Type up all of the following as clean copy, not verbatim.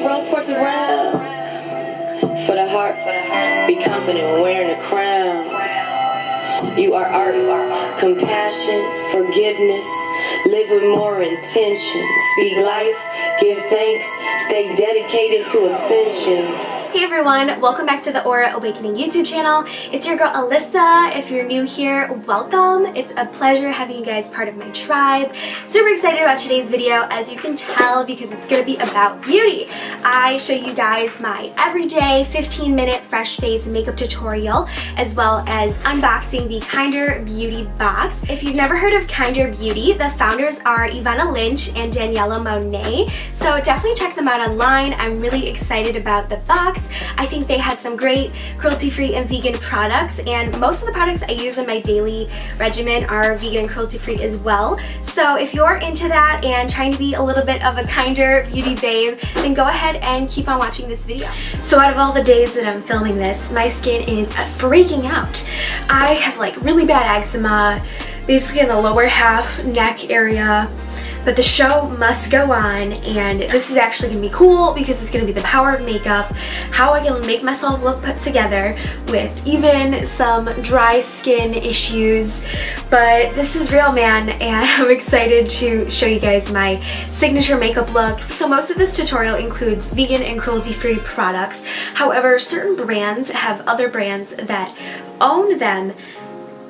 rose quartz around. For the heart, be confident when wearing a crown. You are art, compassion, forgiveness. Live with more intention. Speak life, give thanks. Stay dedicated to ascension. Hey everyone, welcome back to the Aura Awakening YouTube channel. It's your girl Alyssa. If you're new here, welcome. It's a pleasure having you guys part of my tribe. Super excited about today's video, as you can tell, because it's going to be about beauty. I show you guys my everyday 15-minute fresh face makeup tutorial, as well as unboxing the Kinder Beauty box. If you've never heard of Kinder Beauty, the founders are Ivana Lynch and Daniela Monet, so definitely check them out online. I'm really excited about the box. I think they had some great cruelty-free and vegan products, and most of the products I use in my daily regimen are vegan and cruelty-free as well. So if you're into that and trying to be a little bit of a Kinder Beauty babe, then go ahead and keep on watching this video. So out of all the days that I'm filming this, my skin is freaking out. I have like really bad eczema, basically in the lower half neck area. But the show must go on, and this is actually going to be cool because it's going to be the power of makeup, how I can make myself look put together with even some dry skin issues. But this is real, man, and I'm excited to show you guys my signature makeup look. So most of this tutorial includes vegan and cruelty-free products. However, certain brands have other brands that own them,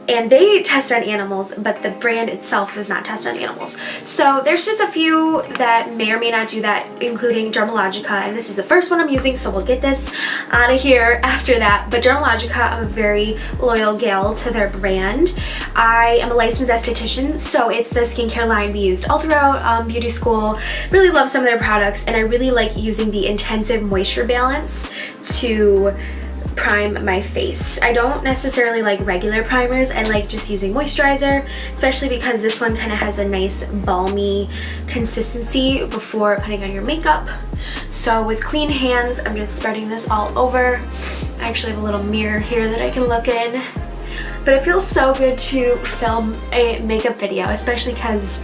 and they test on animals, but the brand itself does not test on animals. So there's just a few that may or may not do that, including Dermalogica, and this is the first one I'm using, so we'll get this out of here after that. But Dermalogica, I'm a very loyal gal to their brand. I am a licensed esthetician, so it's the skincare line we used all throughout beauty school. Really love some of their products, and I really like using the intensive moisture balance to prime my face. I don't necessarily like regular primers. I like just using moisturizer, especially because this one kind of has a nice balmy consistency before putting on your makeup. So with clean hands, I'm just spreading this all over. I actually have a little mirror here that I can look in. But it feels so good to film a makeup video, especially because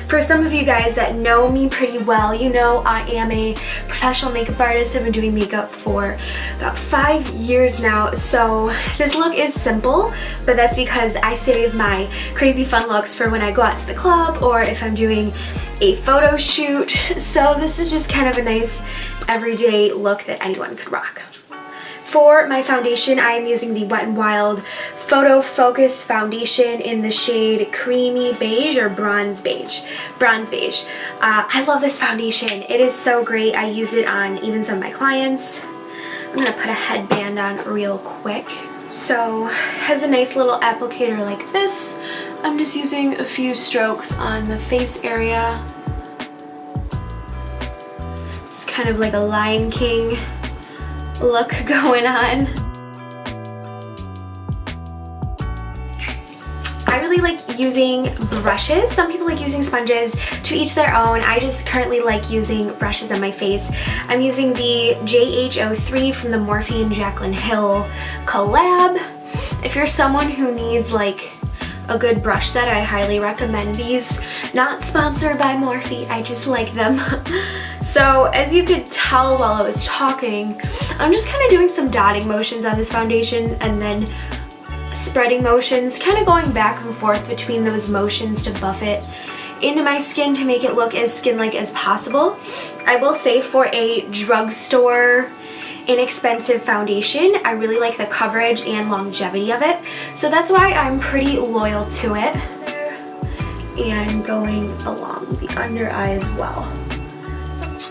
for some of you guys that know me pretty well, you know I am a professional makeup artist. I've been doing makeup for about 5 years now. So this look is simple, but that's because I save my crazy fun looks for when I go out to the club or if I'm doing a photo shoot. So this is just kind of a nice everyday look that anyone could rock. For my foundation, I am using the Wet n Wild Photofocus foundation in the shade Creamy Beige or Bronze Beige. Bronze Beige. I love this foundation. It is so great. I use it on even some of my clients. I'm going to put a headband on real quick. So, it has a nice little applicator like this. I'm just using a few strokes on the face area. It's kind of like a Lion King look going on. I really like using brushes. Some people like using sponges. To each their own. I just currently like using brushes on my face. I'm using the JH03 from the Morphe and Jaclyn Hill collab. If you're someone who needs like a good brush set, I highly recommend these. Not sponsored by Morphe, I just like them. So as you could tell while I was talking, I'm just kind of doing some dotting motions on this foundation and then spreading motions, kind of going back and forth between those motions to buff it into my skin to make it look as skin-like as possible. I will say for a drugstore inexpensive foundation, I really like the coverage and longevity of it, so that's why I'm pretty loyal to it. And going along the under eye as well.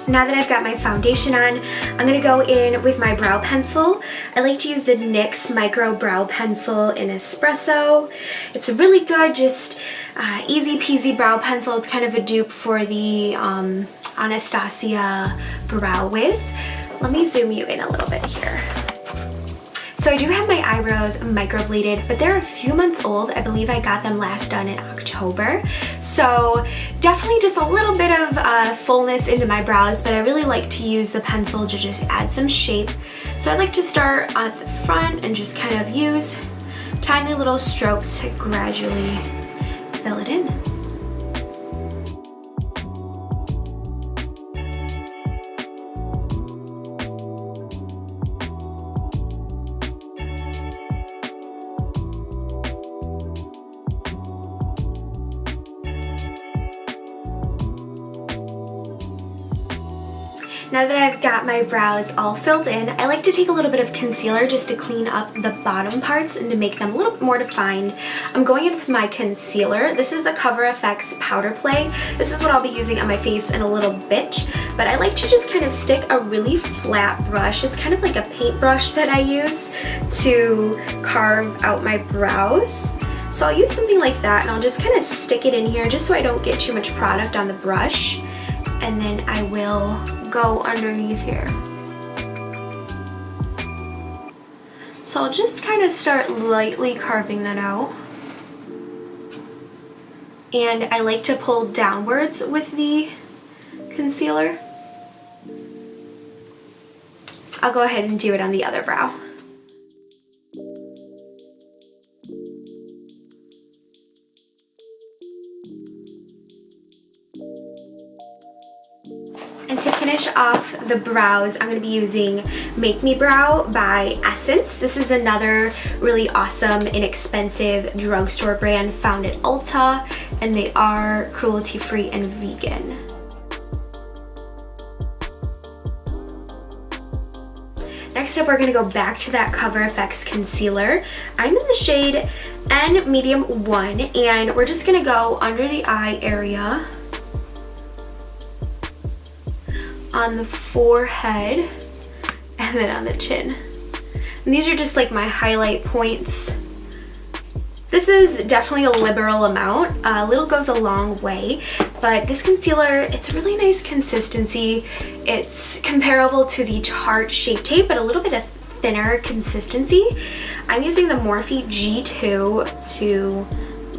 Now that I've got my foundation on, I'm going to go in with my brow pencil. I like to use the NYX Micro Brow Pencil in Espresso. It's a really good, just easy peasy brow pencil. It's kind of a dupe for the Anastasia Brow Wiz. Let me zoom you in a little bit here. So I do have my eyebrows microbladed, but they're a few months old. I believe I got them last done in October. So definitely just a little bit of fullness into my brows, but I really like to use the pencil to just add some shape. So I like to start at the front and just kind of use tiny little strokes to gradually fill it in. Now that I've got my brows all filled in, I like to take a little bit of concealer just to clean up the bottom parts and to make them a little bit more defined. I'm going in with my concealer. This is the Cover FX Powder Play. This is what I'll be using on my face in a little bit, but I like to just kind of stick a really flat brush. It's kind of like a paintbrush that I use to carve out my brows. So I'll use something like that, and I'll just kind of stick it in here just so I don't get too much product on the brush. And then I will go underneath here. So I'll just kind of start lightly carving that out. And I like to pull downwards with the concealer. I'll go ahead and do it on the other brow. And to finish off the brows, I'm going to be using Make Me Brow by Essence. This is another really awesome, inexpensive drugstore brand found at Ulta, and they are cruelty-free and vegan. Next up, we're going to go back to that Cover FX concealer. I'm in the shade N Medium 1, and we're just going to go under the eye area, on the forehead, and then on the chin. And these are just like my highlight points. This is definitely a liberal amount. A little goes a long way, but this concealer, it's a really nice consistency. It's comparable to the Tarte Shape Tape, but a little bit of thinner consistency. I'm using the Morphe G2 to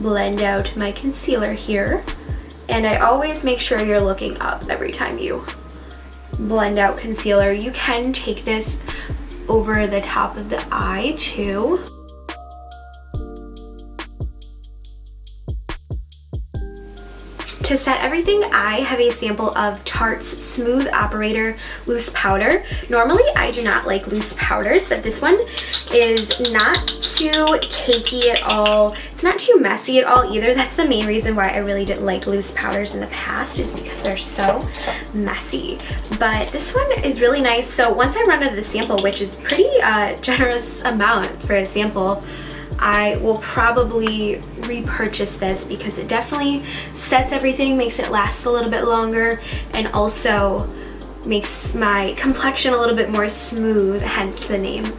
blend out my concealer here. And I always make sure you're looking up every time you blend out concealer. You can take this over the top of the eye too. To set everything, I have a sample of Tarte's Smooth Operator Loose Powder. Normally, I do not like loose powders, but this one is not too cakey at all. It's not too messy at all either. That's the main reason why I really didn't like loose powders in the past, is because they're so messy. But this one is really nice. So once I run out of the sample, which is pretty generous amount for a sample, I will probably repurchase this because it definitely sets everything, makes it last a little bit longer, and also makes my complexion a little bit more smooth, hence the name.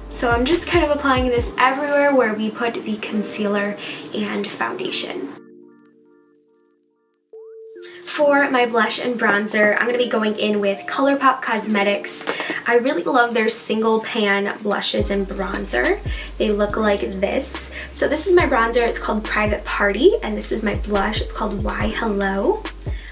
So I'm just kind of applying this everywhere where we put the concealer and foundation. For my blush and bronzer, I'm going to be going in with Colourpop Cosmetics. I really love their single pan blushes and bronzer. They look like this. So this is my bronzer, it's called Private Party, and this is my blush, it's called Why Hello.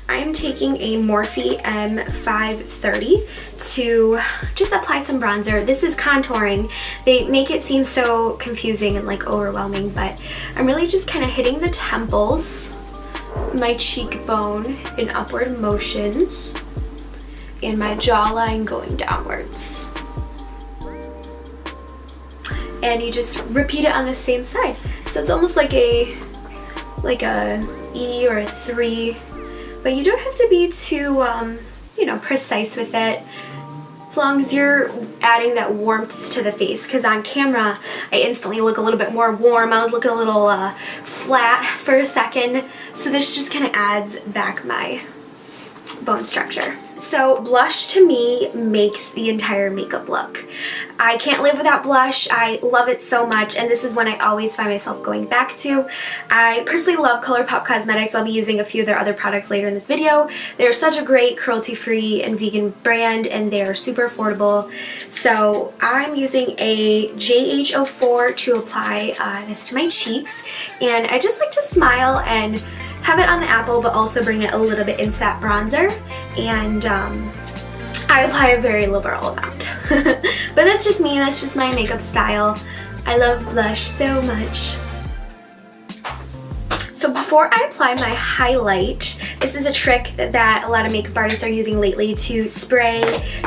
I am taking a Morphe M530 to just apply some bronzer. This is contouring. They make it seem so confusing and like overwhelming, but I'm really just kind of hitting the temples, my cheekbone in upward motions, and my jawline going downwards. And you just repeat it on the same side. So it's almost like a E or a 3, but you don't have to be too, you know, precise with it, as long as you're adding that warmth to the face, because on camera I instantly look a little bit more warm. I was looking a little flat for a second, so this just kind of adds back my bone structure. So blush to me makes the entire makeup look. I can't live without blush. I love it so much, and this is one I always find myself going back to. I personally love Colourpop Cosmetics. I'll be using a few of their other products later in this video. They're such a great cruelty-free and vegan brand, and they are super affordable. So I'm using a JH04 to apply this to my cheeks, and I just like to smile and have it on the apple, but also bring it a little bit into that bronzer, and I apply a very liberal amount. But that's just me, that's just my makeup style. I love blush so much. So before I apply my highlight, this is a trick that a lot of makeup artists are using lately, to spray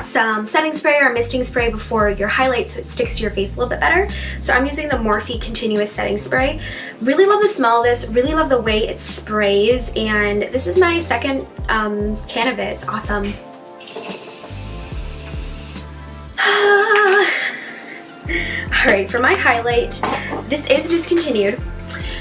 some setting spray or misting spray before your highlight so it sticks to your face a little bit better. So I'm using the Morphe Continuous Setting Spray. Really love the smell of this, really love the way it sprays, and this is my second can of it. It's awesome. Alright, for my highlight, this is discontinued.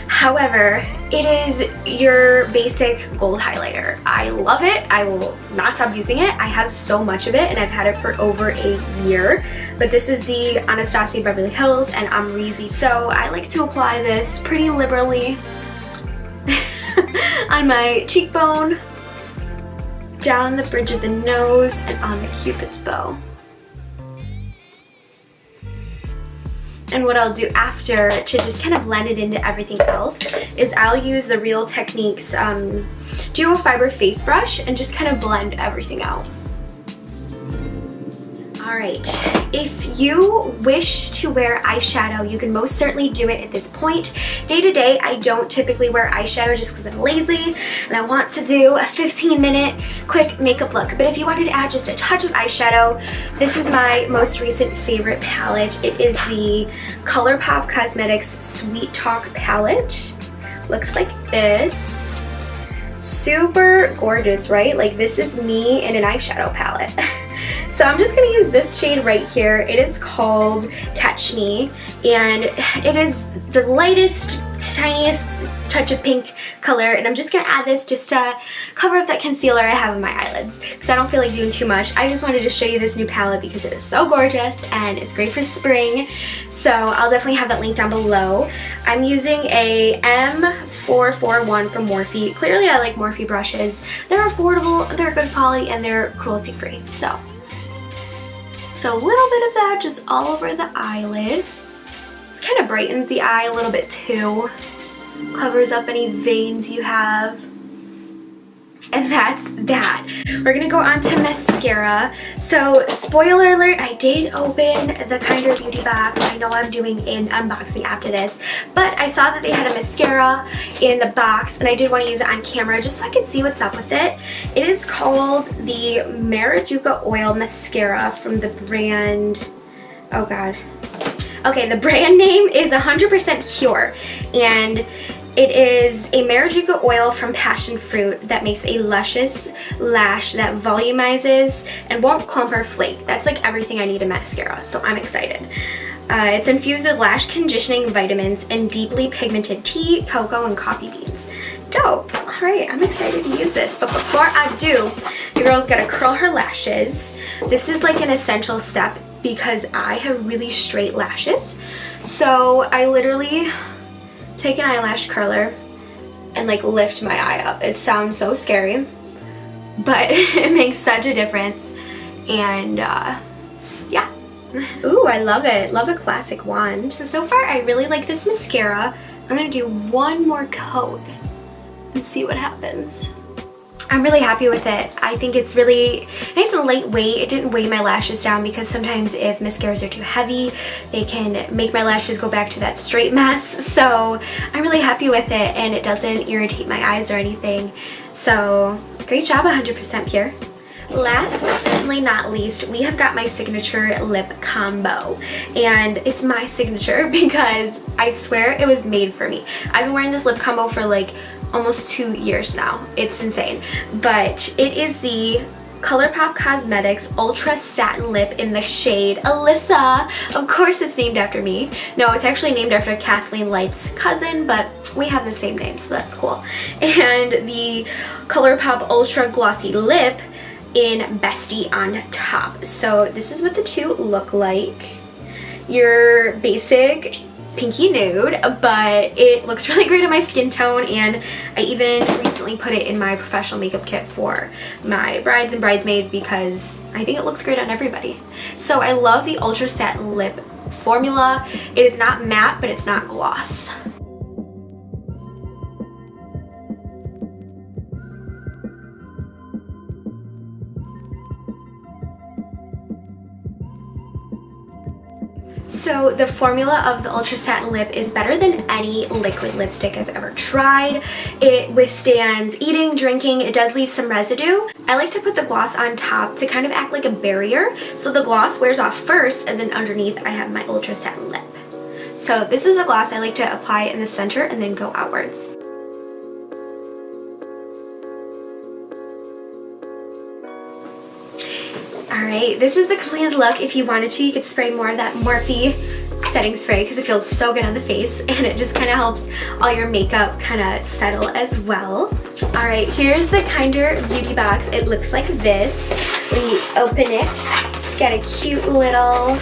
However, it is your basic gold highlighter. I love it. I will not stop using it. I have so much of it and I've had it for over a year. But this is the Anastasia Beverly Hills and Amrezy. So I like to apply this pretty liberally on my cheekbone, down the bridge of the nose, and on the Cupid's bow. And what I'll do after to just kind of blend it into everything else is I'll use the Real Techniques Duo Fiber Face Brush and just kind of blend everything out. Alright, if you wish to wear eyeshadow, you can most certainly do it at this point. Day to day, I don't typically wear eyeshadow just because I'm lazy and I want to do a 15-minute quick makeup look. But if you wanted to add just a touch of eyeshadow, this is my most recent favorite palette. It is the Colourpop Cosmetics Sweet Talk palette. Looks like this. Super gorgeous, right? Like, this is me in an eyeshadow palette. So I'm just going to use this shade right here. It is called Catch Me, and it is the lightest, tiniest touch of pink color, and I'm just going to add this just to cover up that concealer I have on my eyelids because I don't feel like doing too much. I just wanted to show you this new palette because it is so gorgeous and it's great for spring. So I'll definitely have that link down below. I'm using a M441 from Morphe. Clearly I like Morphe brushes. They're affordable, they're good quality, and they're cruelty-free. So a little bit of that just all over the eyelid. This kind of brightens the eye a little bit too. Covers up any veins you have. And that's that. We're gonna go on to mascara. So spoiler alert, I did open the Kinder Beauty box. I know I'm doing an unboxing after this, but I saw that they had a mascara in the box and I did want to use it on camera just so I could see what's up with it. It is called the Maracuja Oil Mascara from the brand, oh god. Okay, the brand name is 100% Pure, and it is a Maracuja oil from passion fruit that makes a luscious lash that volumizes and won't clump or flake. That's like everything I need in mascara, so I'm excited. It's infused with lash conditioning vitamins and deeply pigmented tea, cocoa, and coffee beans. Dope. Alright, I'm excited to use this. But before I do, your girl's gotta curl her lashes. This is like an essential step because I have really straight lashes. So I literally take an eyelash curler and like lift my eye up. It sounds so scary, but it makes such a difference. And yeah. Ooh, I love it. Love a classic wand. So far I really like this mascara. I'm gonna do one more coat and see what happens. I'm really happy with it. I think it's really nice and lightweight. It didn't weigh my lashes down because sometimes if mascaras are too heavy, they can make my lashes go back to that straight mess. So I'm really happy with it and it doesn't irritate my eyes or anything. So great job, 100% Pure. Last but certainly not least, we have got my signature lip combo, and it's my signature because I swear it was made for me. I've been wearing this lip combo for like almost 2 years now. It's insane, but it is the Colourpop Cosmetics Ultra Satin Lip in the shade Alyssa. Of course it's named after me. No, it's actually named after Kathleen Light's cousin, but we have the same name, so that's cool. And the Colourpop Ultra Glossy Lip in Bestie on top. So this is what the two look like. Your basic pinky nude, but it looks really great on my skin tone, and I even recently put it in my professional makeup kit for my brides and bridesmaids because I think it looks great on everybody. So I love the Ultra Satin Lip formula. It is not matte, but it's not gloss. So the formula of the Ultra Satin Lip is better than any liquid lipstick I've ever tried. It withstands eating, drinking. It does leave some residue. I like to put the gloss on top to kind of act like a barrier. So the gloss wears off first, and then underneath I have my Ultra Satin Lip. So this is a gloss I like to apply in the center and then go outwards. Alright, this is the completed look. If you wanted to, you could spray more of that Morphe setting spray because it feels so good on the face, and it just kind of helps all your makeup kind of settle as well. Alright, here's the Kinder Beauty box. It looks like this. When you open it, it's got a cute little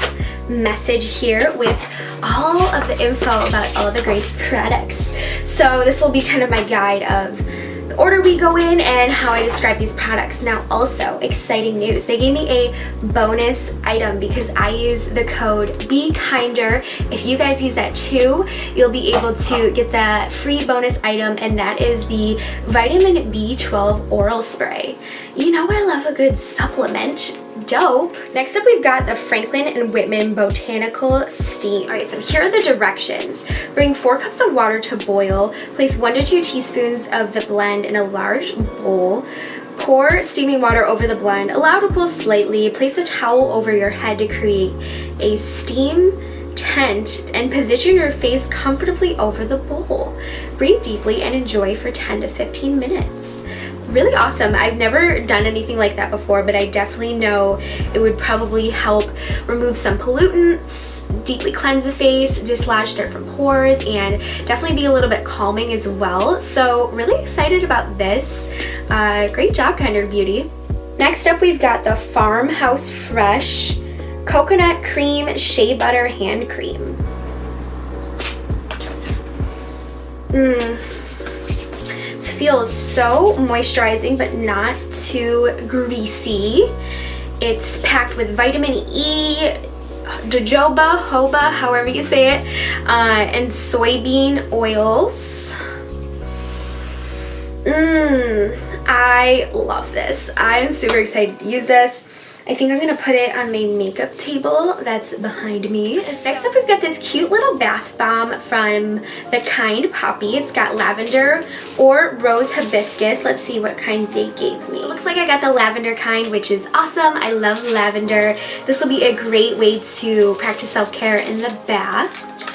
message here with all of the info about all the great products. So this will be kind of my guide of the order we go in and how I describe these products. Now also, exciting news. They gave me a bonus item because I use the code BeKinder. If you guys use that too, you'll be able to get the free bonus item, and that is the Vitamin B12 Oral Spray. You know I love a good supplement. Dope. Next up, we've got the Franklin & Whitman Botanical Steam. Alright, so here are the directions. Bring 4 cups of water to boil. Place 1 to 2 teaspoons of the blend in a large bowl. Pour steaming water over the blend. Allow to cool slightly. Place a towel over your head to create a steam tent and position your face comfortably over the bowl. Breathe deeply and enjoy for 10 to 15 minutes. Really awesome. I've never done anything like that before, but I definitely know it would probably help remove some pollutants, deeply cleanse the face, dislodge dirt from pores, and definitely be a little bit calming as well. So really excited about this. Great job, Kinder Beauty. Next up, we've got the Farmhouse Fresh Coconut Cream Shea Butter Hand Cream. Feels so moisturizing but not too greasy. It's packed with vitamin E, jojoba, however you say it, and soybean oils. I love this. I'm super excited to use this. I think I'm gonna put it on my makeup table that's behind me. Next up, we've got this cute little bath bomb from the Kind Poppy. It's got lavender or rose hibiscus. Let's see what kind they gave me. It looks like I got the lavender kind, which is awesome. I love lavender. This will be a great way to practice self-care in the bath.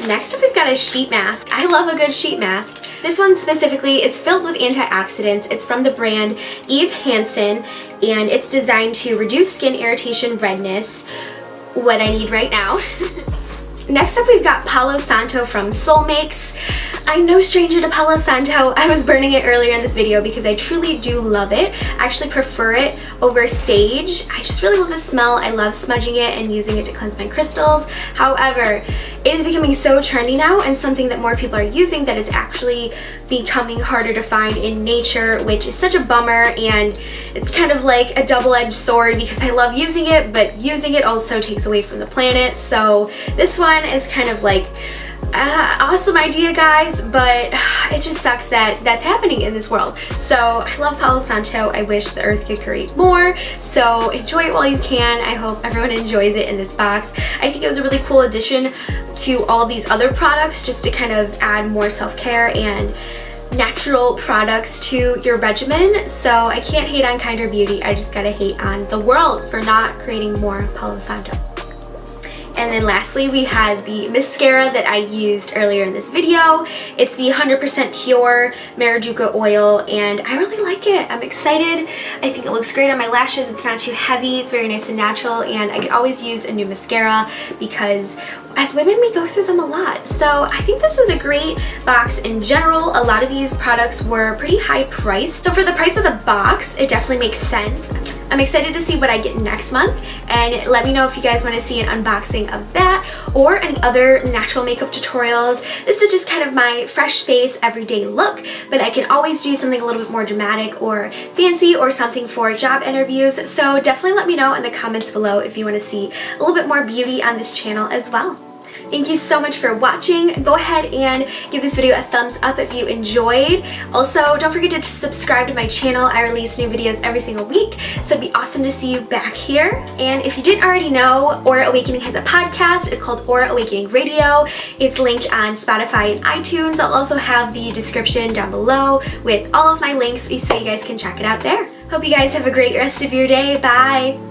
Next up, we've got a sheet mask. I love a good sheet mask. This one specifically is filled with antioxidants. It's from the brand Eve Hansen, and it's designed to reduce skin irritation, redness, what I need right now. Next up, we've got Palo Santo from Soulmates. I'm no stranger to Palo Santo. I was burning it earlier in this video because I truly do love it. I actually prefer it over sage. I just really love the smell. I love smudging it and using it to cleanse my crystals. However, it is becoming so trendy now and something that more people are using that it's actually becoming harder to find in nature, which is such a bummer, and it's kind of like a double-edged sword because I love using it, but using it also takes away from the planet. So this one is kind of like awesome idea, guys, but it just sucks that that's happening in this world. So I love Palo Santo. I wish the earth could create more, so enjoy it while you can. I hope everyone enjoys it in this box. I think it was a really cool addition to all these other products just to kind of add more self-care and natural products to your regimen. So I can't hate on Kinder Beauty. I just gotta hate on the world for not creating more Palo Santo. And then lastly, we had the mascara that I used earlier in this video. It's the 100% pure Maracuja oil, and I really like it. I'm excited. I think it looks great on my lashes. It's not too heavy. It's very nice and natural, and I could always use a new mascara because as women, we go through them a lot. So I think this was a great box in general. A lot of these products were pretty high priced. So for the price of the box, it definitely makes sense. I'm excited to see what I get next month, and let me know if you guys want to see an unboxing of that or any other natural makeup tutorials. This is just kind of my fresh face everyday look, but I can always do something a little bit more dramatic or fancy or something for job interviews. So definitely let me know in the comments below if you want to see a little bit more beauty on this channel as well. Thank you so much for watching. Go ahead and give this video a thumbs up if you enjoyed. Also, don't forget to subscribe to my channel. I release new videos every single week, so it'd be awesome to see you back here. And if you didn't already know, Aura Awakening has a podcast. It's called Aura Awakening Radio. It's linked on Spotify and iTunes. I'll also have the description down below with all of my links so you guys can check it out there. Hope you guys have a great rest of your day. Bye!